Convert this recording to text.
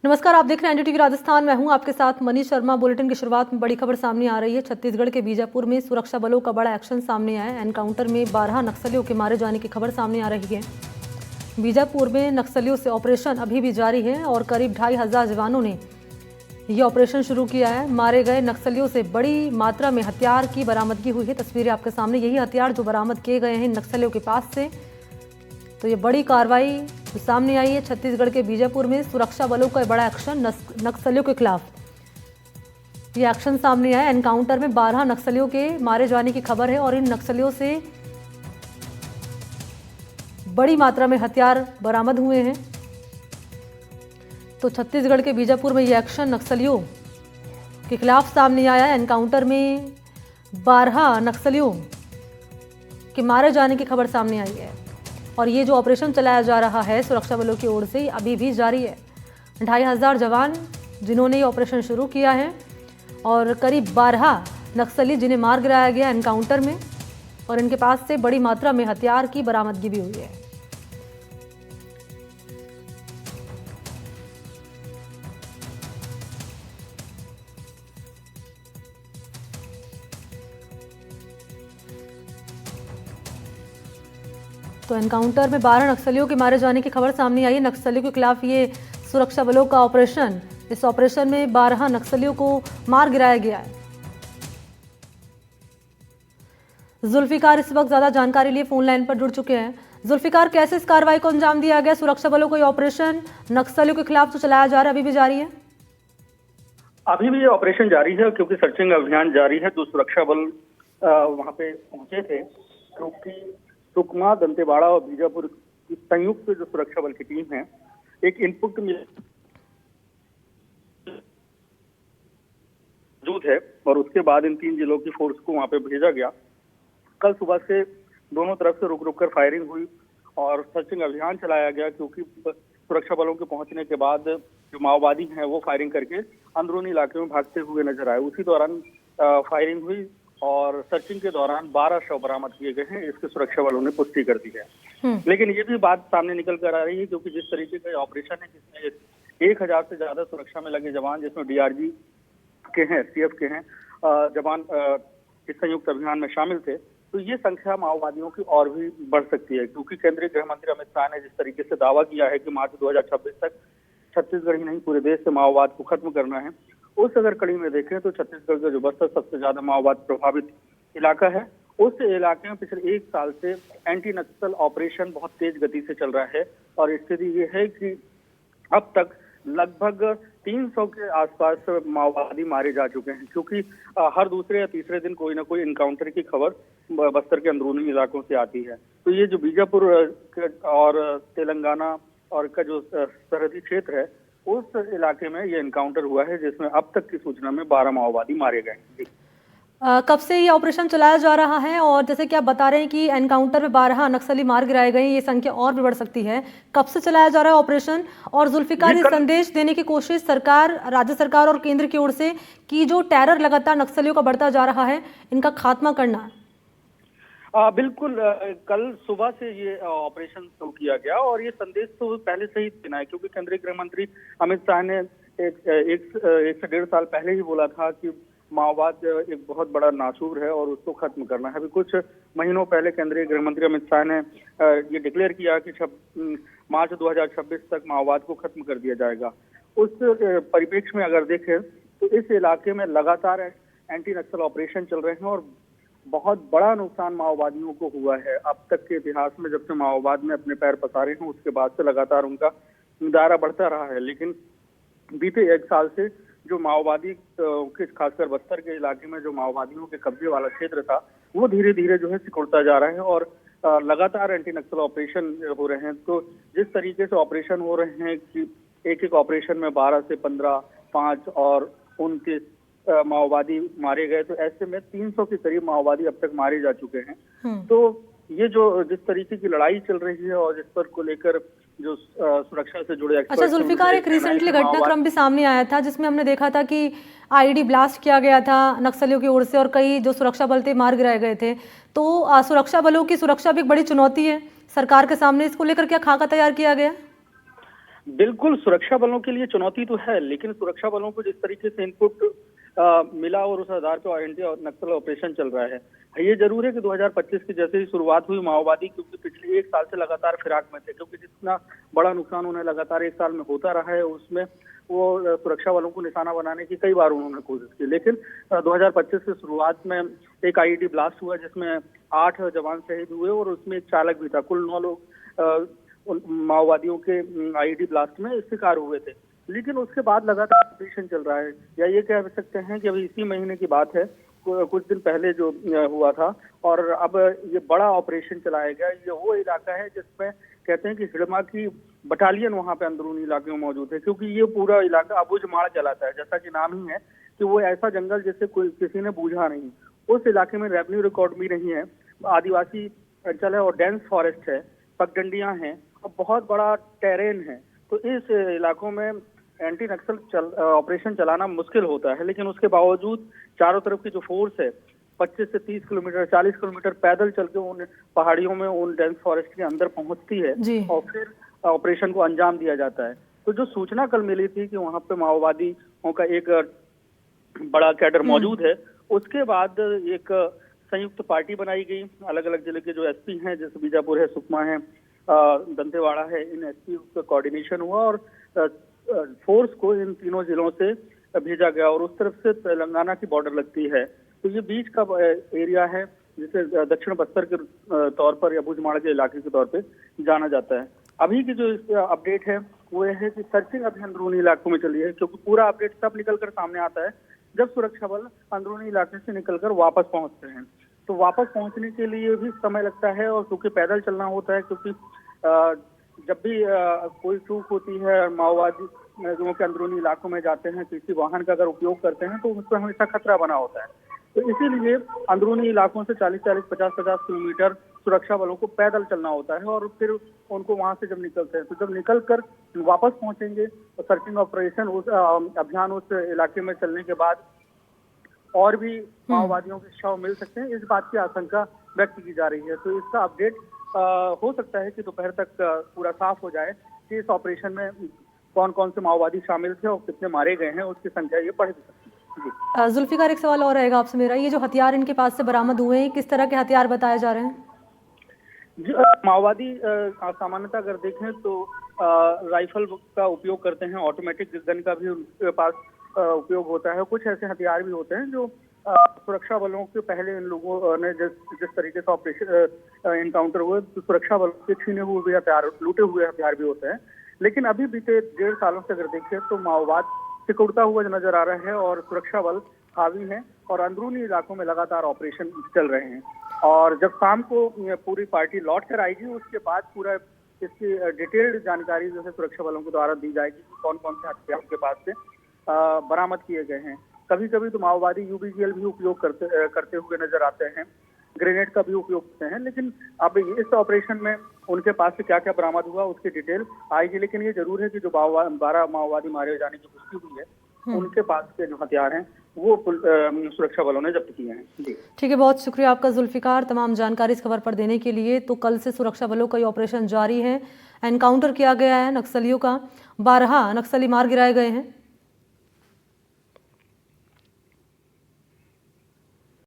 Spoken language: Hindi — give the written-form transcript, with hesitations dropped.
नमस्कार, आप देख रहे हैं एनडीटीवी राजस्थान। मैं हूं आपके साथ मनीष शर्मा। बुलेटिन की शुरुआत में बड़ी खबर सामने आ रही है। छत्तीसगढ़ के बीजापुर में सुरक्षा बलों का बड़ा एक्शन सामने आया है। एनकाउंटर में 12 नक्सलियों के मारे जाने की खबर सामने आ रही है। बीजापुर में नक्सलियों से ऑपरेशन अभी भी जारी है और करीब 2500 जवानों ने ये ऑपरेशन शुरू किया है। मारे गए नक्सलियों से बड़ी मात्रा में हथियार की बरामदगी हुई है। तस्वीरें आपके सामने, यही हथियार जो बरामद किए गए हैं नक्सलियों के पास से। तो ये बड़ी कार्रवाई सामने आई है। छत्तीसगढ़ के बीजापुर में सुरक्षा बलों का बड़ा एक्शन नक्सलियों के खिलाफ। ये एक्शन सामने आया। एनकाउंटर में 12 नक्सलियों के मारे जाने की खबर है और इन नक्सलियों से बड़ी मात्रा में हथियार बरामद हुए हैं। तो छत्तीसगढ़ के बीजापुर में ये एक्शन नक्सलियों के खिलाफ सामने आया है। एनकाउंटर में 12 नक्सलियों के मारे जाने की खबर सामने आई है और ये जो ऑपरेशन चलाया जा रहा है सुरक्षा बलों की ओर से अभी भी जारी है। 2500 जवान जिन्होंने ये ऑपरेशन शुरू किया है और करीब 12 नक्सली जिन्हें मार गिराया गया एनकाउंटर में, और इनके पास से बड़ी मात्रा में हथियार की बरामदगी भी हुई है। तो एनकाउंटर में 12 नक्सलियों के मारे जाने की खबर सामने आई है। नक्सलियों के खिलाफ ये सुरक्षा बलों का ऑपरेशन, इस ऑपरेशन में 12 नक्सलियों को मार गिराया गया है। जुल्फिकार इस वक्त ज्यादा जानकारी लिए फोन लाइन पर जुड़ चुके हैं। जुल्फिकार, कैसे इस कार्रवाई को अंजाम दिया गया? सुरक्षा बलों को ये ऑपरेशन नक्सलियों के खिलाफ जो चलाया जा रहा है अभी भी जारी है? अभी भी ये ऑपरेशन जारी है क्योंकि सर्चिंग अभियान जारी है। जो सुरक्षा बल वहां पे पहुंचे थे, क्योंकि सुकमा, दंतेवाड़ा और बीजापुर की संयुक्त जो सुरक्षा बल की टीम है, एक इनपुट मौजूद है और उसके बाद इन 3 जिलों की फोर्स को वहां पे भेजा गया। कल सुबह से दोनों तरफ से रुक रुक कर फायरिंग हुई और सर्चिंग अभियान चलाया गया, क्योंकि सुरक्षा बलों के पहुंचने के बाद जो माओवादी हैं वो फायरिंग करके अंदरूनी इलाके में भागते हुए नजर आए। उसी दौरान फायरिंग हुई और सर्चिंग के दौरान 12 शव बरामद किए गए हैं, इसकी सुरक्षा बलों ने पुष्टि कर दी है। लेकिन ये भी बात सामने निकल कर आ रही है, क्योंकि जिस तरीके का ऑपरेशन है जिसमें 1000 से ज्यादा सुरक्षा में लगे जवान, जिसमें डीआरजी के हैं, सीएफ के हैं जवान इस संयुक्त अभियान में शामिल थे, तो ये संख्या माओवादियों की और भी बढ़ सकती है। क्योंकि केंद्रीय गृह मंत्री अमित शाह ने जिस तरीके से दावा किया है कि मार्च 2026 तक छत्तीसगढ़ ही नहीं पूरे देश से माओवाद को खत्म करना है, उस अगर कड़ी में देखें तो छत्तीसगढ़ का जो बस्तर सबसे ज्यादा माओवाद प्रभावित इलाका है, उस इलाके में पिछले 1 साल से एंटी नक्सल ऑपरेशन बहुत तेज गति से चल रहा है। और स्थिति ये है कि अब तक लगभग 300 के आसपास माओवादी मारे जा चुके हैं, क्योंकि हर दूसरे या तीसरे दिन कोई ना कोई इनकाउंटर की खबर बस्तर के अंदरूनी इलाकों से आती है। तो ये जो बीजापुर और तेलंगाना और का जो सरहदी क्षेत्र है, उस इलाके में ये इनकाउंटर हुआ है, जिसमें अब तक की सूचना में 12 माओवादी मारे गए। कब से ये ऑपरेशन चलाया जा रहा है? और जैसे कि आप बता रहे हैं कि एनकाउंटर में 12 नक्सली मार गिराए गए, ये संख्या और भी बढ़ सकती है। कब से चलाया जा रहा है ऑपरेशन? और जुल्फिकार, ये संदेश देने की कोशिश सरकार, राज्य सरकार और केंद्र की ओर से कि जो टेरर लगातार नक्सलियों का बढ़ता जा रहा है, इनका खात्मा करना। बिल्कुल, कल सुबह से ये ऑपरेशन शुरू किया गया और ये संदेश तो पहले से ही देना है, क्योंकि केंद्रीय गृह मंत्री अमित शाह ने एक से 1.5 साल पहले ही बोला था कि माओवाद एक बहुत बड़ा नासूर है और उसको खत्म करना है। अभी कुछ महीनों पहले केंद्रीय गृह मंत्री अमित शाह ने ये डिक्लेयर किया कि मार्च 2026 तक माओवाद को खत्म कर दिया जाएगा। उस परिप्रेक्ष्य में अगर देखें तो इस इलाके में लगातार एंटी नक्सल ऑपरेशन चल रहे हैं और बहुत बड़ा नुकसान माओवादियों को हुआ है। अब तक के इतिहास में जब से माओवाद में अपने पैर पसारे हैं, उसके बाद से लगातार उनका दायरा बढ़ता रहा है। लेकिन बीते 1 साल से जो माओवादी के, खासकर बस्तर के इलाके में जो माओवादियों के कब्जे वाला क्षेत्र था, वो धीरे धीरे जो है सिकुड़ता जा रहा है और लगातार एंटी नक्सल ऑपरेशन हो रहे हैं। तो जिस तरीके से ऑपरेशन हो रहे हैं कि एक एक ऑपरेशन में 12 से 15, 5 और 29 माओवादी मारे गए, तो ऐसे में 300 के करीब माओवादी अब तक मारे जा चुके हैं। तो ये जो जिस तरीके की लड़ाई चल रही है और जिस पर को लेकर जो सुरक्षा से जुड़े अच्छा जुल्फिकार, एक रिसेंटली घटनाक्रम भी सामने आया था जिसमें हमने देखा था कि आईईडी ब्लास्ट किया गया था नक्सलियों की ओर से और कई जो सुरक्षा बल थे मार गिराए गए थे। तो सुरक्षा बलों की सुरक्षा भी एक बड़ी चुनौती है सरकार के सामने, इसको लेकर क्या खाका तैयार किया गया? बिल्कुल, सुरक्षा बलों के लिए चुनौती तो है, लेकिन सुरक्षा बलों को जिस तरीके से इनपुट मिला और उस आधार पर एंटी और नक्सल ऑपरेशन चल रहा है। ये जरूर है कि 2025 की जैसे ही शुरुआत हुई, माओवादी क्योंकि पिछले 1 साल से लगातार फिराक में थे, क्योंकि जितना बड़ा नुकसान उन्हें लगातार 1 साल में होता रहा है, उसमें वो सुरक्षा बलों को निशाना बनाने की कई बार उन्होंने कोशिश की। लेकिन 2025 की शुरुआत में एक आईईडी ब्लास्ट हुआ जिसमें 8 जवान शहीद हुए और उसमें एक चालक भी था। कुल 9 लोग उन माओवादियों के आईईडी ब्लास्ट में शिकार हुए थे। लेकिन उसके बाद लगातार ऑपरेशन चल रहा है, या ये कह सकते हैं कि अभी इसी महीने की बात है, कुछ दिन पहले जो हुआ था, और अब ये बड़ा ऑपरेशन चलाया गया। ये वो इलाका है जिसमें कहते हैं कि हिड़मा की बटालियन वहां पे अंदरूनी इलाके में मौजूद है, क्योंकि ये पूरा इलाका अबुझमाड़ कहलाता है। जैसा कि नाम ही है कि वो ऐसा जंगल जिसे कोई किसी ने बूझा नहीं। उस इलाके में रेवेन्यू रिकॉर्ड भी नहीं है, आदिवासी अंचल है और डेंस फॉरेस्ट है, पगडंडियां हैं और बहुत बड़ा टेरेन है। तो इस इलाकों में एंटी नक्सल ऑपरेशन चलाना मुश्किल होता है, लेकिन उसके बावजूद चारों तरफ की जो फोर्स है 25 से 30 किलोमीटर 40 किलोमीटर पैदल चल के उन पहाड़ियों में उन डेंस फॉरेस्ट के अंदर पहुंचती है और फिर ऑपरेशन को अंजाम दिया जाता है। तो जो सूचना कल मिली थी कि वहां पे माओवादियों का एक बड़ा कैडर मौजूद है, उसके बाद एक संयुक्त पार्टी बनाई गई। अलग अलग जिले के जो एसपी हैं, जैसे बीजापुर है, सुकमा है, दंतेवाड़ा है, इन एसपी का कोऑर्डिनेशन हुआ और फोर्स को इन तीनों जिलों से भेजा गया। और उस तरफ से तेलंगाना की बॉर्डर लगती है, तो ये बीच का एरिया है जिसे दक्षिण बस्तर के तौर पर या भुजमाड़ के इलाके के तौर पे जाना जाता है। अभी की जो अपडेट है वो यह है कि सर्चिंग अभी अंदरूनी इलाकों में चली है, क्योंकि पूरा अपडेट तब निकलकर सामने आता है जब सुरक्षा बल अंदरूनी इलाके से निकलकर वापस पहुंचते हैं। तो वापस पहुंचने के लिए भी समय लगता है, और क्योंकि पैदल चलना होता है, क्योंकि जब भी कोई चूक होती है, माओवादी जो के अंदरूनी इलाकों में जाते हैं, किसी वाहन का अगर उपयोग करते हैं तो उस पर हमेशा खतरा बना होता है। तो इसीलिए अंदरूनी इलाकों से 40-40, 50-50 किलोमीटर सुरक्षा बलों को पैदल चलना होता है, और फिर उनको वहां से जब निकलते हैं, तो जब निकलकर वापस पहुंचेंगे तो सर्चिंग ऑपरेशन उस अभियान उस इलाके में चलने के बाद और भी माओवादियों के शव मिल सकते हैं, इस बात की आशंका व्यक्त की जा रही है। तो इसका अपडेट हो सकता है कि दोपहर तक पूरा साफ हो जाए कि इस ऑपरेशन में कौन कौन से माओवादी शामिल थे और कितने मारे गए हैं, उसकी संख्या ये बढ़ सकती है। जुल्फिकार, एक सवाल और रहेगा आपसे मेरा, ये जो हथियार इनके पास से बरामद हुए हैं, किस तरह के हथियार बताए जा रहे हैं? माओवादी सामान्यतः अगर देखें तो राइफल का उपयोग करते हैं, ऑटोमेटिक गन का भी उनके पास उपयोग होता है। कुछ ऐसे हथियार भी होते हैं जो सुरक्षा बलों के पहले इन लोगों ने जिस तरीके से ऑपरेशन इनकाउंटर हुए, तो सुरक्षा बलों के छीने हुए भी हथियार, लूटे हुए हथियार भी होते हैं। लेकिन अभी बीते 1.5 सालों से अगर देखें तो माओवाद सिकुड़ता हुआ नजर आ रहा है, और सुरक्षा बल हावी हैं और अंदरूनी इलाकों में लगातार ऑपरेशन चल रहे हैं। और जब शाम को पूरी पार्टी लौट कर आएगी, उसके बाद पूरा इसकी डिटेल्ड जानकारी जो है सुरक्षा बलों के द्वारा दी जाएगी कि कौन कौन से हथियार उनके पास से बरामद किए गए हैं। कभी कभी तो माओवादी यूबीजीएल भी उपयोग करते हुए नजर आते हैं, ग्रेनेड का भी उपयोग करते हैं, लेकिन अब इस ऑपरेशन में उनके पास से क्या क्या बरामद हुआ उसकी डिटेल आएगी। लेकिन ये जरूर है कि जो 12 माओवादी मारे जाने की पुष्टि हुई है, उनके पास के जो हथियार हैं वो सुरक्षा बलों ने जब्त किए हैं। जी ठीक है, बहुत शुक्रिया आपका जुल्फिकार, तमाम जानकारी इस खबर पर देने के लिए। तो कल से सुरक्षा बलों का ये ऑपरेशन जारी है, एनकाउंटर किया गया है नक्सलियों का, 12 नक्सली मार गिराए गए हैं।